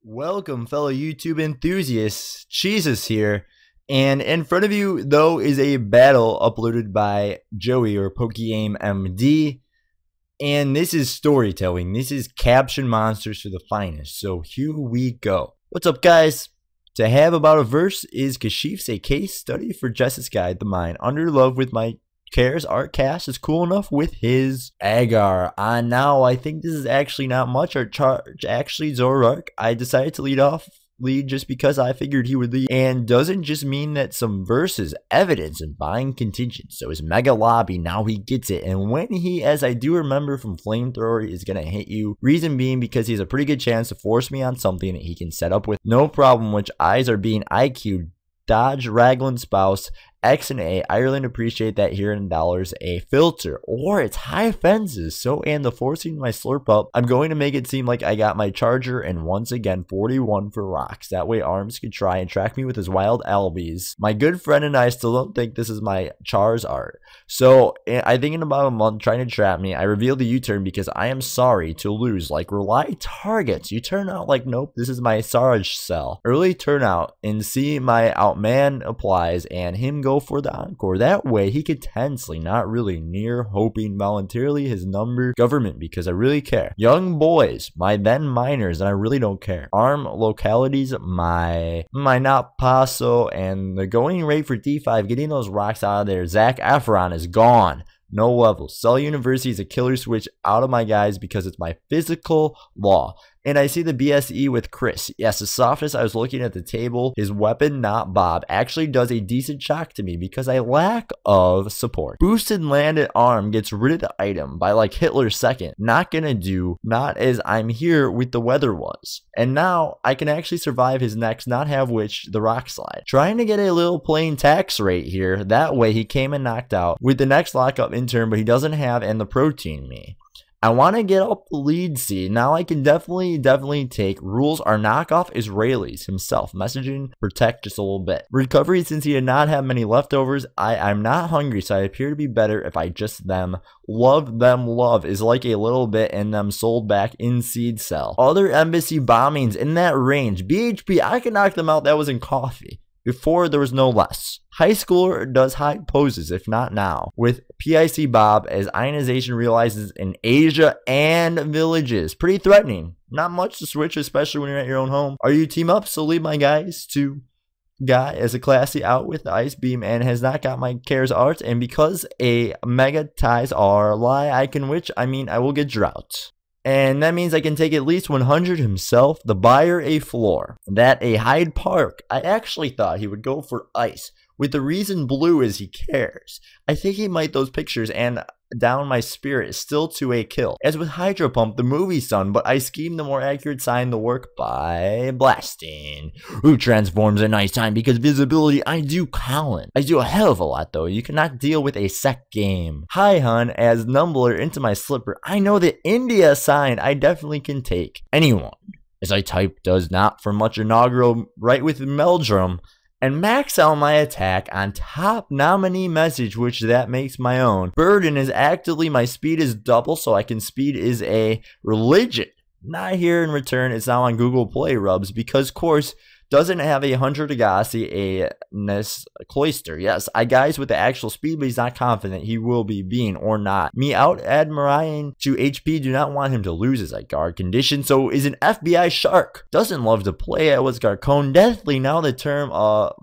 Welcome, fellow YouTube enthusiasts. Jesus here, and in front of you, though, is a battle uploaded by Joey or PokeaimMD, and this is storytelling. This is Caption Monsters for the finest. So here we go. What's up, guys? To have about a verse is Kashif's a case study for Jess's Guide the Mind. Under love with my cares art cast is cool enough with his agar. Now I think this is actually not much. Our charge actually Zorark. I decided to lead just because I figured he would lead, and doesn't just mean that some verses evidence and buying contingent. So his mega lobby, now he gets it, and when he, as I do remember from flamethrower, is gonna hit you, reason being because he has a pretty good chance to force me on something that he can set up with no problem, which eyes are being IQ'd. Dodge, Raglan spouse, X and A, Ireland appreciate that here in dollars, a filter, or it's high fences, so and the forcing my slurp up, I'm going to make it seem like I got my charger, and once again 41 for rocks, that way Arms could try and track me with his wild albies. My good friend and I still don't think this is my Char's art, so I think in about a month trying to trap me, I revealed the U-turn because I am sorry to lose, like rely targets, you turn out like nope, this is my Sarge cell, early turnout, and see my outman applies, and him go for the encore. That way he could tensely, not really near, hoping voluntarily his number government because I really care. Young boys, my then minors, and I really don't care. Arm localities, my not paso, and the going rate for D5, getting those rocks out of there. Zach Efron is gone. No levels. Cell University is a killer switch out of my guys because it's my physical law. And I see the BSE with Chris. Yes, the softness, I was looking at the table. His weapon, not Bob, actually does a decent shock to me because I lack of support. Boosted landed arm gets rid of the item by like Hitler's second. Not gonna do, not as I'm here with the weather was. And now I can actually survive his next, not have which, the rock slide. Trying to get a little plain tax rate here. That way he came and knocked out with the next lockup in turn, but he doesn't have and the protein me. I want to get up the lead seed. Now I can definitely take. Rules are knockoff Israelis himself. Messaging, protect just a little bit. Recovery, since he did not have many leftovers. I'm not hungry, so I appear to be better if I just them. Love is like a little bit and them sold back in seed cell. Other embassy bombings in that range. BHP, I can knock them out. That was in coffee. Before there was no less. High schooler does high poses, if not now, with PIC Bob as ionization realizes in Asia and villages. Pretty threatening. Not much to switch, especially when you're at your own home. Are you team up? So leave my guys to guy as a classy out with the ice beam and has not got my cares art. And because a mega ties are lie, I can witch. I will get drought. And that means I can take at least 100 himself, the buyer a floor. That a Hyde Park, I actually thought he would go for ice. With the reason blue is he cares. I think he might those pictures and down my spirit is still to a kill. As with Hydro Pump, the movie son, but I schemed the more accurate sign the work by blasting. Who transforms at nighttime because visibility I do Colin. I do a hell of a lot though. You cannot deal with a sec game. Hi hun, as Numbler into my slipper. I know that India sign I definitely can take. Anyone, as I type does not for much inaugural right with Meldrum. And max out my attack on top nominee message, which that makes my own. Burden is actively, my speed is double, so I can speed is a religion. Not here in return, it's now on Google Play Rubs, because course doesn't have a 100 Agassi, a Ness Cloister. Yes, I guys with the actual speed, but he's not confident he will be being or not. Me out admiring to HP, do not want him to lose his guard condition, so is an FBI shark. Doesn't love to play it was Garcone. Deathly, now the term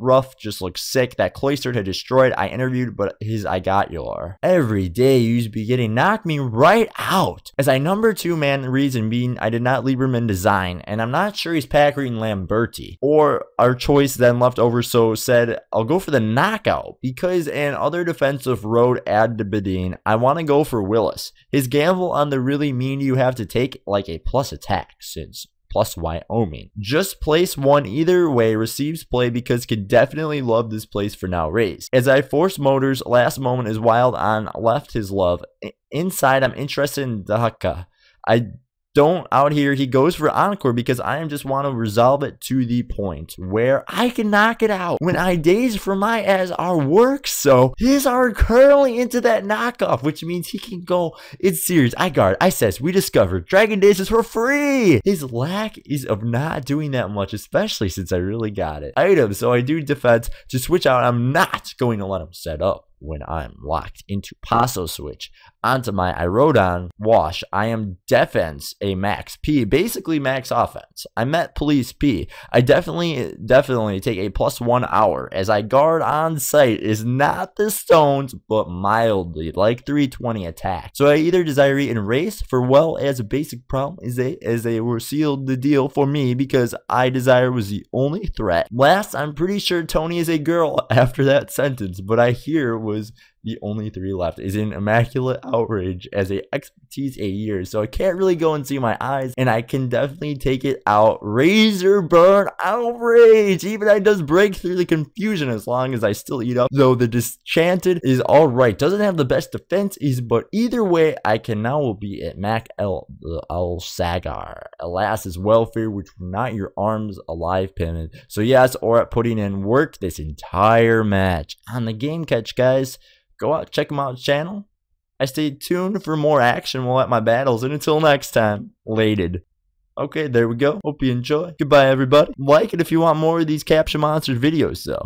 rough just looks sick. That Cloister had destroyed. I interviewed, but his I got your. Every day you be getting knocked me right out. As I number 2 man, the reason being I did not Lieberman design, and I'm not sure he's Packard Lamberti. Or our choice then left over, so said I'll go for the knockout because an other defensive road ad to Bedine. I want to go for Willis. His gamble on the really mean you have to take like a plus attack since plus Wyoming. Just place one either way receives play because could definitely love this place for now raise. As I force motors, last moment is wild on left his love. Inside I'm interested in Dhaka. I don't out here. He goes for encore because I just want to resolve it to the point where I can knock it out when I daze for my ass our work. So his are currently into that knockoff, which means he can go. It's serious. I guard. I says we discovered Dragon Dazes for free. His lack is of not doing that much, especially since I really got it. Items. So I do defense to switch out. I'm not going to let him set up when I'm locked into Paso switch onto my Irodon wash. I am defense a max P, basically max offense. I met police P. I definitely take a +1 hour as I guard on site is not the stones, but mildly like 320 attack. So I either desire and race for well as a basic problem as they were sealed the deal for me because I desire was the only threat. Last, I'm pretty sure Tony is a girl after that sentence, but I hear was the only 3 left is in immaculate outrage as a expertise a year, so I can't really go and see my eyes, and I can definitely take it out. Razor burn outrage, even I does break through the confusion as long as I still eat up, though the disenchanted is all right. Doesn't have the best defense, but either way I can now be at Mac El Sagar. Alas is welfare, which were not your arms alive payment. So yes, or at putting in work this entire match on the game catch, guys. Go out, check him out on his channel. I stay tuned for more action while at my battles, and until next time, lated. Okay, there we go. Hope you enjoy. Goodbye, everybody. Like it if you want more of these Caption Monsters videos, though.